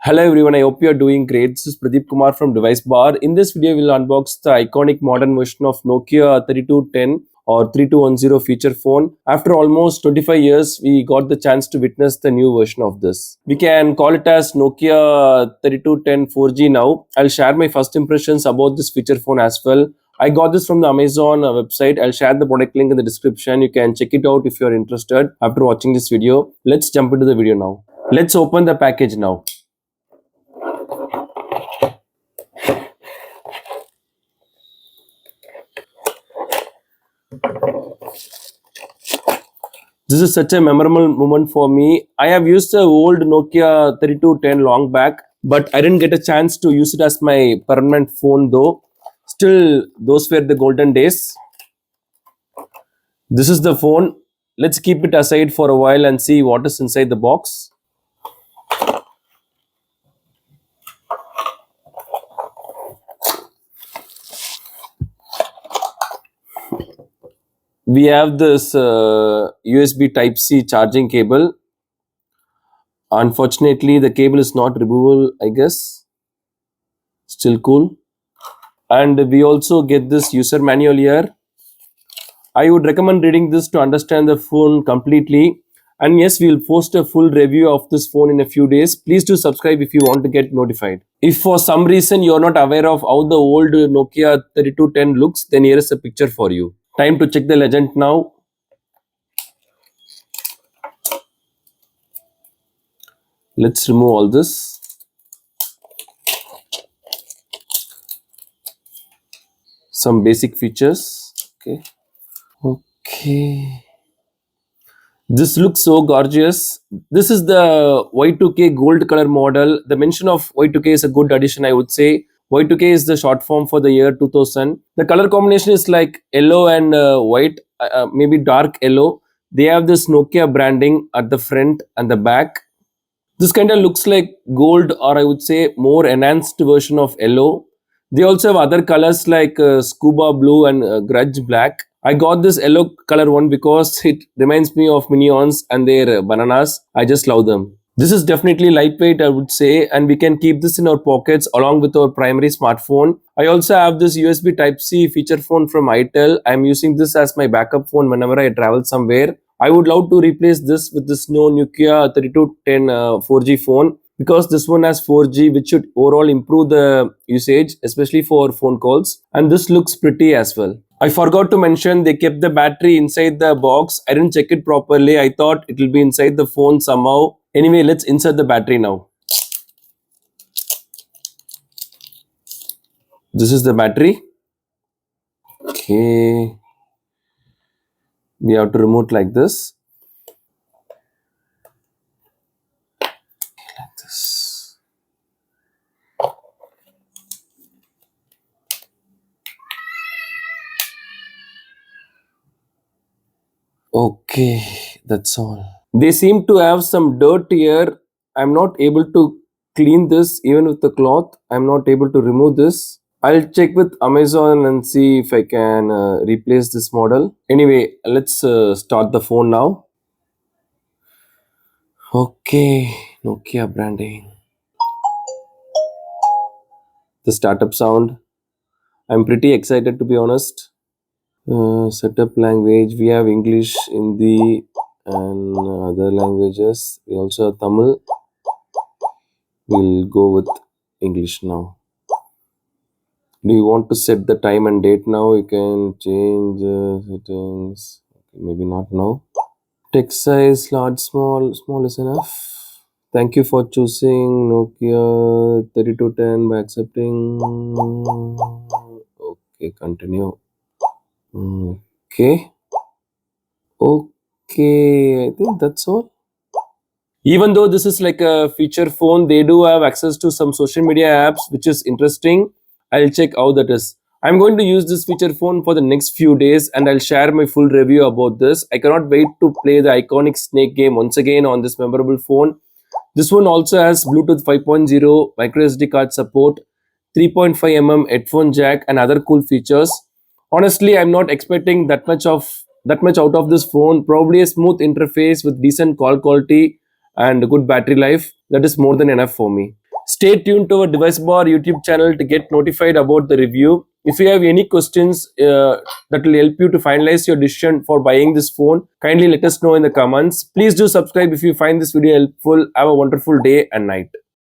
Hello everyone, I hope you are doing great. This is Pradeep Kumar from DeviceBAR. In this video, we'll unbox the iconic modern version of Nokia 3210 or 3210 feature phone. After almost 25 years, we got the chance to witness the new version of this. We can call it as Nokia 3210 4G now. I'll share my first impressions about this feature phone as well. I got this from the Amazon website. I'll share the product link in the description. You can check it out if you're interested after watching this video. Let's jump into the video now. Let's open the package now. This is such a memorable moment for me. I have used the old Nokia 3210 long back, but I didn't get a chance to use it as my permanent phone though. Still, those were the golden days. This is the phone. Let's keep it aside for a while and see what is inside the box. We have this USB Type-C charging cable. Unfortunately, the cable is not removable, I guess. Still cool. And we also get this user manual here. I would recommend reading this to understand the phone completely. And yes, we'll post a full review of this phone in a few days. Please do subscribe if you want to get notified. If for some reason you're not aware of how the old Nokia 3210 looks, then here is a picture for you. Time to check the legend now. Let's remove all this. Some basic features. Okay. This looks so gorgeous. This is the Y2K gold color model. The mention of Y2K is a good addition, I would say. Y2K is the short form for the year 2000. The color combination is like yellow and white, maybe dark yellow. They have this Nokia branding at the front and the back. This kind of looks like gold, or I would say more enhanced version of yellow. They also have other colors like scuba blue and grudge black. I got this yellow color one because it reminds me of Minions and their bananas. I just love them. This is definitely lightweight, I would say, and we can keep this in our pockets along with our primary smartphone. I also have this USB Type-C feature phone from itel. I am using this as my backup phone whenever I travel somewhere. I would love to replace this with this new Nokia 3210 4G phone because this one has 4G, which should overall improve the usage, especially for phone calls. And this looks pretty as well. I forgot to mention they kept the battery inside the box. I didn't check it properly. I thought it will be inside the phone somehow. Anyway, let's insert the battery now. This is the battery. Okay. We have to remove it like this. Like this. Okay, that's all. They seem to have some dirt here. I'm not able to clean this even with the cloth. I'm not able to remove this. I'll check with Amazon and see if I can replace this model. Anyway, let's start the phone now. Okay, Nokia branding. The startup sound. I'm pretty excited to be honest. Setup language. We have English, Hindi, and other languages. We also have Tamil. We'll go with English now. Do you want to set the time and date now? You can change settings. Okay, maybe not now. Text size, large, small is enough. Thank you for choosing Nokia 3210 by accepting. Okay, continue. Okay. Okay, I think that's all. Even though this is like a feature phone, they do have access to some social media apps, which is interesting. I'll check how that is. I'm going to use this feature phone for the next few days and I'll share my full review about this. I cannot wait to play the iconic Snake game once again on this memorable phone. This one also has Bluetooth 5.0, microSD card support, 3.5mm headphone jack and other cool features. Honestly, I'm not expecting that much out of this phone. Probably a smooth interface with decent call quality and good battery life. That is more than enough for me. Stay tuned to our DeviceBAR YouTube channel to get notified about the review. If you have any questions that will help you to finalize your decision for buying this phone, kindly let us know in the comments. Please do subscribe if you find this video helpful. Have a wonderful day and night.